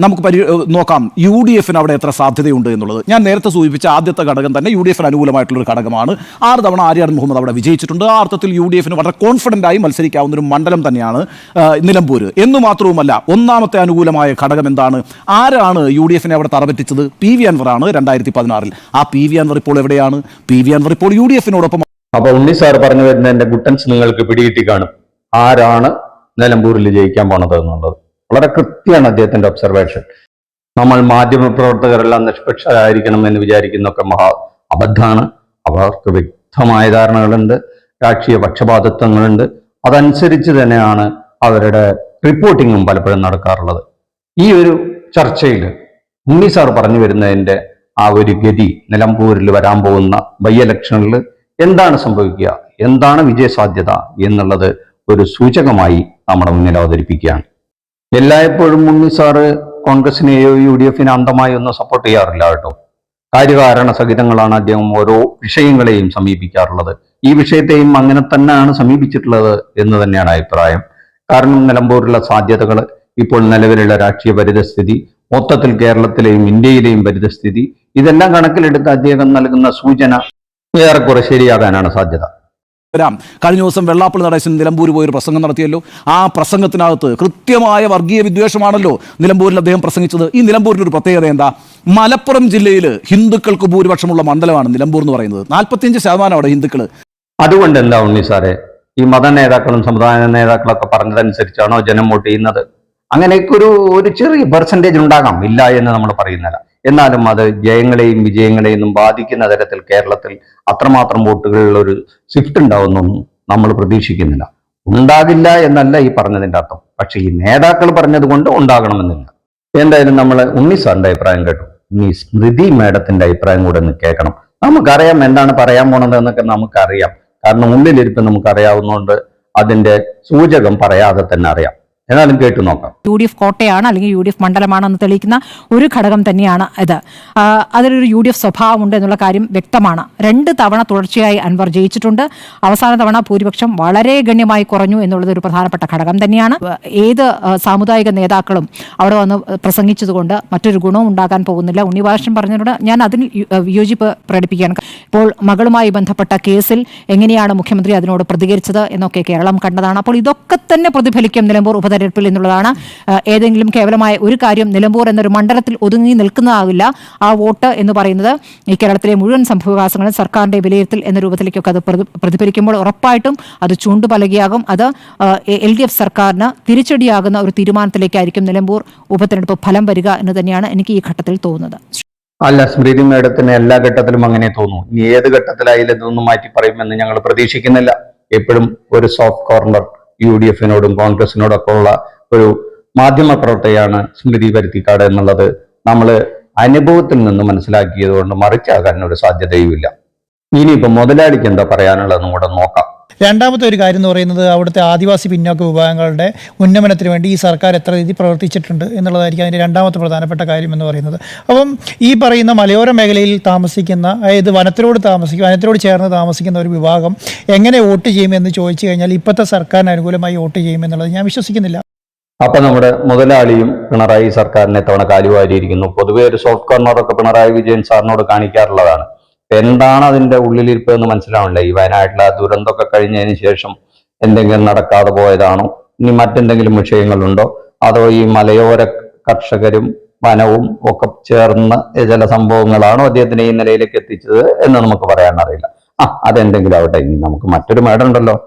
നമുക്ക് നോക്കാം UDF അവിടെ എത്ര സാധ്യതയുണ്ട് എന്നുള്ളത്. ഞാൻ നേരത്തെ സൂചിപ്പിച്ച ആദ്യത്തെ ഘടകം തന്നെ UDF അനുകൂലമായിട്ടുള്ളൊരു ഘടകമാണ്. 6 തവണ ആര്യാടൻ മുഹമ്മദ് അവിടെ വിജയിച്ചിട്ടുണ്ട്. ആ അർത്ഥത്തിൽ UDF വളരെ കോൺഫിഡൻ്റ് ആയി മത്സരിക്കാവുന്ന ഒരു മണ്ഡലം തന്നെയാണ് നിലമ്പൂർ. എന്ന് മാത്രവുമല്ല, ഒന്നാമത്തെ അനുകൂലമായ ഘടകം എന്താണ്? ആരാണ് UDF അവിടെ തറപറ്റിച്ചത്? PV അൻവറാണ് 2016. ആ PV അൻവർ ഇപ്പോൾ എവിടെയാണ്? PV അൻവർ ഇപ്പോൾ UDF അപ്പൊ ഉണ്ണി സാർ പറഞ്ഞു വരുന്നതിന്റെ ഗുട്ടൻസ് നിങ്ങൾക്ക് പിടികിട്ടി കാണും. ആരാണ് നിലമ്പൂരിൽ ജയിക്കാൻ പോണത് എന്നുള്ളത് വളരെ കൃത്യമാണ് അദ്ദേഹത്തിന്റെ ഒബ്സർവേഷൻ. നമ്മൾ മാധ്യമപ്രവർത്തകരെല്ലാം നിഷ്പക്ഷരായിരിക്കണം എന്ന് വിചാരിക്കുന്നൊക്കെ അബദ്ധമാണ്. അവർക്ക് വ്യക്തമായ ധാരണകളുണ്ട്, രാഷ്ട്രീയ പക്ഷപാതിത്വങ്ങളുണ്ട്. അതനുസരിച്ച് തന്നെയാണ് അവരുടെ റിപ്പോർട്ടിങ്ങും പലപ്പോഴും നടക്കാറുള്ളത്. ഈ ഒരു ചർച്ചയിൽ ഉണ്ണി സാർ പറഞ്ഞു വരുന്നതിന്റെ ആ ഒരു ഗതി, നിലമ്പൂരിൽ വരാൻ പോകുന്ന ബൈ ഇലക്ഷനിൽ എന്താണ് സംഭവിക്കുക, എന്താണ് വിജയസാധ്യത എന്നുള്ളത് ഒരു സൂചകമായി നമ്മുടെ മുന്നിൽ അവതരിപ്പിക്കുകയാണ്. എല്ലായ്പ്പോഴും ഉണ്ണി സാറ് കോൺഗ്രസിനെയോ UDF അന്ധമായി ഒന്നും സപ്പോർട്ട് ചെയ്യാറില്ല കേട്ടോ. കാര്യകാരണ സഹിതങ്ങളാണ് അദ്ദേഹം ഓരോ വിഷയങ്ങളെയും സമീപിക്കാറുള്ളത്. ഈ വിഷയത്തെയും അങ്ങനെ തന്നെയാണ് സമീപിച്ചിട്ടുള്ളത് എന്ന് തന്നെയാണ് അഭിപ്രായം. കാരണം നിലമ്പൂരിലുള്ള സാധ്യതകൾ, ഇപ്പോൾ നിലവിലുള്ള രാഷ്ട്രീയ പരിതസ്ഥിതി, മൊത്തത്തിൽ കേരളത്തിലെയും ഇന്ത്യയിലെയും പരിതസ്ഥിതി, ഇതെല്ലാം കണക്കിലെടുത്ത് അദ്ദേഹം നൽകുന്ന സൂചന ഏറെക്കുറെ ശരിയാകാനാണ് സാധ്യത. കഴിഞ്ഞ ദിവസം വെള്ളാപ്പള്ളി നടേശൻ നിലമ്പൂർ പോയൊരു പ്രസംഗം നടത്തിയല്ലോ. ആ പ്രസംഗത്തിനകത്ത് കൃത്യമായ വർഗീയ വിദ്വേഷമാണല്ലോ നിലമ്പൂരിൽ അദ്ദേഹം പ്രസംഗിച്ചത്. ഈ നിലമ്പൂരിൻ്റെ ഒരു പ്രത്യേകത എന്താ? മലപ്പുറം ജില്ലയിൽ ഹിന്ദുക്കൾക്ക് ഭൂരിപക്ഷമുള്ള മണ്ഡലമാണ് നിലമ്പൂർ എന്ന് പറയുന്നത്. 45% അവിടെ ഹിന്ദുക്കൾ. അതുകൊണ്ട് എന്താ ഉണ്ണി സാറേ, ഈ മത നേതാക്കളും സമുദായ നേതാക്കളൊക്കെ പറഞ്ഞതനുസരിച്ചാണോ ജനം വോട്ട് ചെയ്യുന്നത്? അങ്ങനെയൊക്കെ ഒരു ചെറിയ പെർസെൻറ്റേജ് ഉണ്ടാകാം, ഇല്ല എന്ന് നമ്മൾ പറയുന്നില്ല. എന്നാലും അത് ജയങ്ങളെയും വിജയങ്ങളെയും ബാധിക്കുന്ന തരത്തിൽ കേരളത്തിൽ അത്രമാത്രം വോട്ടുകളിൽ ഒരു സ്വിഫ്റ്റ് ഉണ്ടാവുന്നൊന്നും നമ്മൾ പ്രതീക്ഷിക്കുന്നില്ല. ഉണ്ടാകില്ല എന്നല്ല ഈ പറഞ്ഞതിൻ്റെ അർത്ഥം. പക്ഷെ ഈ നേതാക്കൾ പറഞ്ഞത് കൊണ്ട് ഉണ്ടാകണമെന്നില്ല. എന്തായാലും നമ്മൾ ഉണ്ണി സാറിന്റെ അഭിപ്രായം കേട്ടു. ഇനി സ്മൃതി മേഡത്തിന്റെ അഭിപ്രായം കൂടെ ഒന്ന് കേൾക്കണം. നമുക്കറിയാം എന്താണ് പറയാൻ പോണത് എന്നൊക്കെ നമുക്കറിയാം. കാരണം ഉള്ളിലിരിപ്പ് നമുക്കറിയാവുന്നതുകൊണ്ട് അതിന്റെ സൂചകം പറയാതെ തന്നെ അറിയാം. എന്നാലും കേട്ടു നോക്കാം. UDF കോട്ടയാണ് അല്ലെങ്കിൽ UDF മണ്ഡലമാണെന്ന് തെളിയിക്കുന്ന ഒരു ഘടകം തന്നെയാണ് ഇത്. അതിലൊരു UDF സ്വഭാവമുണ്ട് എന്നുള്ള കാര്യം വ്യക്തമാണ്. 2 തവണ തുടർച്ചയായി അൻവർ ജയിച്ചിട്ടുണ്ട്. അവസാന തവണ ഭൂരിപക്ഷം വളരെ ഗണ്യമായി കുറഞ്ഞു എന്നുള്ളത് ഒരു പ്രധാനപ്പെട്ട ഘടകം തന്നെയാണ്. ഏത് സാമുദായിക നേതാക്കളും അവിടെ വന്ന് പ്രസംഗിച്ചതുകൊണ്ട് മറ്റൊരു ഗുണവും ഉണ്ടാകാൻ പോകുന്നില്ല. ഉണ്ണിവാഷൻ പറഞ്ഞതുകൊണ്ട് ഞാൻ അതിൽ വിയോജിപ്പ് പ്രകടിപ്പിക്കുകയാണ്. ഇപ്പോൾ മകളുമായി ബന്ധപ്പെട്ട കേസിൽ എങ്ങനെയാണ് മുഖ്യമന്ത്രി അതിനോട് പ്രതികരിച്ചത് എന്നൊക്കെ കേരളം കണ്ടതാണ്. അപ്പോൾ ഇതൊക്കെ തന്നെ പ്രതിഫലിക്കും നിലമ്പൂർ ഉപതെരഞ്ഞെടുപ്പിൽ എന്നുള്ളതാണ്. ഏതെങ്കിലും കേവലമായ ഒരു കാര്യം നിലമ്പൂർ എന്നൊരു മണ്ഡലത്തിൽ ഒതുങ്ങി നിൽക്കുന്നതാകില്ല. ആ വോട്ട് എന്ന് പറയുന്നത് ഈ കേരളത്തിലെ മുഴുവൻ സംഭവവികാസങ്ങളും സർക്കാരിന്റെ വിലയിരുത്തൽ എന്ന രൂപത്തിലേക്കൊക്കെ അത് പ്രതിഫലിക്കുമ്പോൾ ഉറപ്പായിട്ടും അത് ചൂണ്ടുപലകയാകും. അത് LDF സർക്കാരിന് തിരിച്ചടിയാകുന്ന ഒരു തീരുമാനത്തിലേക്കായിരിക്കും നിലമ്പൂർ ഉപതെരഞ്ഞെടുപ്പ് ഫലം വരിക എന്ന് തന്നെയാണ് എനിക്ക് ഈ ഘട്ടത്തിൽ തോന്നുന്നത്. അല്ല, സ്മൃതി മേഡത്തിന് എല്ലാ ഘട്ടത്തിലും അങ്ങനെ തോന്നുന്നു. ഇനി ഏത് ഘട്ടത്തിലായാലും ഇതൊന്നും മാറ്റി പറയുമെന്ന് ഞങ്ങൾ പ്രതീക്ഷിക്കുന്നില്ല. എപ്പോഴും ഒരു സോഫ്റ്റ് കോർണർ UDF കോൺഗ്രസിനോടൊക്കെ ഉള്ള ഒരു മാധ്യമ പ്രവർത്തകയാണ് സ്മൃതി പരുത്തിക്കാട് എന്നുള്ളത് നമ്മൾ അനുഭവത്തിൽ നിന്ന് മനസ്സിലാക്കിയത് കൊണ്ട് മറിച്ചാകാൻ ഒരു സാധ്യതയുമില്ല. ഇനിയിപ്പോ മുതലാളിക്ക് എന്താ പറയാനുള്ളതെന്നും കൂടെ നോക്കാം. രണ്ടാമത്തെ ഒരു കാര്യം എന്ന് പറയുന്നത് അവിടുത്തെ ആദിവാസി പിന്നോക്ക വിഭാഗങ്ങളുടെ ഉന്നമനത്തിന് വേണ്ടി ഈ സർക്കാർ എത്ര രീതി പ്രവർത്തിച്ചിട്ടുണ്ട് എന്നുള്ളതായിരിക്കും അതിൻ്റെ രണ്ടാമത്തെ പ്രധാനപ്പെട്ട കാര്യം എന്ന് പറയുന്നത്. അപ്പം ഈ പറയുന്ന മലയോര മേഖലയിൽ താമസിക്കുന്ന, അതായത് വനത്തിനോട് ചേർന്ന് താമസിക്കുന്ന ഒരു വിഭാഗം എങ്ങനെ വോട്ട് ചെയ്യുമെന്ന് ചോദിച്ചു കഴിഞ്ഞാൽ ഇപ്പോഴത്തെ സർക്കാരിന് അനുകൂലമായി വോട്ട് ചെയ്യുമെന്നുള്ളത് ഞാൻ വിശ്വസിക്കുന്നില്ല. അപ്പൊ നമ്മുടെ മുതലാളിയും പിണറായി സർക്കാരിനെ തവണ കാലുവാരിയിരിക്കുന്നു. പൊതുവെ ഒരു സോഫ്റ്റ് കോർണറൊക്കെ പിണറായി വിജയൻ സാറിനോട് കാണിക്കാറുള്ളതാണ്. എന്താണ് അതിന്റെ ഉള്ളിലിരിപ്പ് എന്ന് മനസ്സിലാവണ്ടേ? ഈ വയനാട്ടിലെ ദുരന്തമൊക്കെ കഴിഞ്ഞതിന് ശേഷം എന്തെങ്കിലും നടക്കാതെ പോയതാണോ, ഇനി മറ്റെന്തെങ്കിലും വിഷയങ്ങളുണ്ടോ, അതോ ഈ മലയോര കർഷകരും വനവും ഒക്കെ ചേർന്ന ചില സംഭവങ്ങളാണോ അദ്ദേഹത്തിനെ ഈ നിലയിലേക്ക് എത്തിച്ചത് എന്ന് നമുക്ക് പറയാനറിയില്ല. അതെന്തെങ്കിലും ആവട്ടെ. ഇനി നമുക്ക് മറ്റൊരു മേടുണ്ടല്ലോ.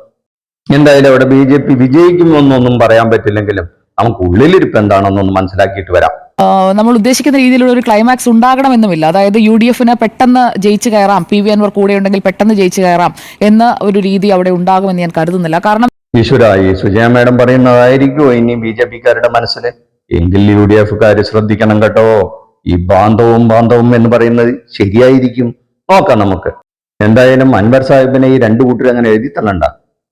എന്തായാലും അവിടെ BJP വിജയിക്കുമെന്നൊന്നും പറയാൻ പറ്റില്ലെങ്കിലും നമുക്ക് ഉള്ളിലിരിപ്പ് എന്താണെന്നൊന്ന് മനസ്സിലാക്കിയിട്ട് വരാം. നമ്മൾ ഉദ്ദേശിക്കുന്ന രീതിയിലുള്ള ഒരു ക്ലൈമാക്സ് ഉണ്ടാകണമെന്നുമില്ല. അതായത് UDF പെട്ടെന്ന് ജയിച്ചു കയറാം, PV അൻവർ കൂടെ ഉണ്ടെങ്കിൽ പെട്ടെന്ന് ജയിച്ചു കയറാം എന്ന ഒരു രീതി അവിടെ ഉണ്ടാകുമെന്ന് ഞാൻ കരുതുന്നില്ല. കാരണം ഈശ്വരായി സുജയ മേഡം പറയുന്നതായിരിക്കുമോ ഇനി BJP-ക്കാരുടെ മനസ്സിൽ? എങ്കിൽ UDF-കാര് ശ്രദ്ധിക്കണം കേട്ടോ. ഈ ബാന്ധവും എന്ന് പറയുന്നത് ശരിയായിരിക്കും. നോക്കാം നമുക്ക്. എന്തായാലും അൻവർ സാഹിബിനെ ഈ 2 കൂട്ടർ അങ്ങനെ എഴുതി തള്ളണ്ട.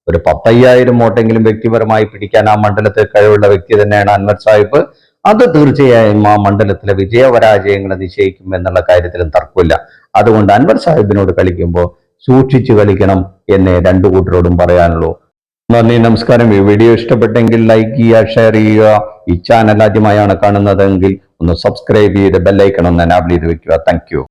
ഒരു 10,000 വോട്ടെങ്കിലും വ്യക്തിപരമായി പിടിക്കാൻ ആ മണ്ഡലത്തിൽ കഴിവുള്ള വ്യക്തി തന്നെയാണ് അൻവർ സാഹിബ്. അത് തീർച്ചയായും ആ മണ്ഡലത്തിലെ വിജയപരാജയങ്ങളെ നിശ്ചയിക്കും എന്നുള്ള കാര്യത്തിലും തർക്കമില്ല. അതുകൊണ്ട് അൻവർ സാഹിബിനോട് കളിക്കുമ്പോൾ സൂക്ഷിച്ചു കളിക്കണം എന്നേ 2 കൂട്ടരോടും പറയാനുള്ളൂ. നന്ദി, നമസ്കാരം. ഈ വീഡിയോ ഇഷ്ടപ്പെട്ടെങ്കിൽ ലൈക്ക് ചെയ്യുക, ഷെയർ ചെയ്യുക. ഈ ചാനൽ ആദ്യമായാണ് കാണുന്നതെങ്കിൽ ഒന്ന് സബ്സ്ക്രൈബ് ചെയ്ത് ബെല്ലൈക്കൺ ഒന്ന് എനാബിൾ ചെയ്ത് വെക്കുക. Thank you.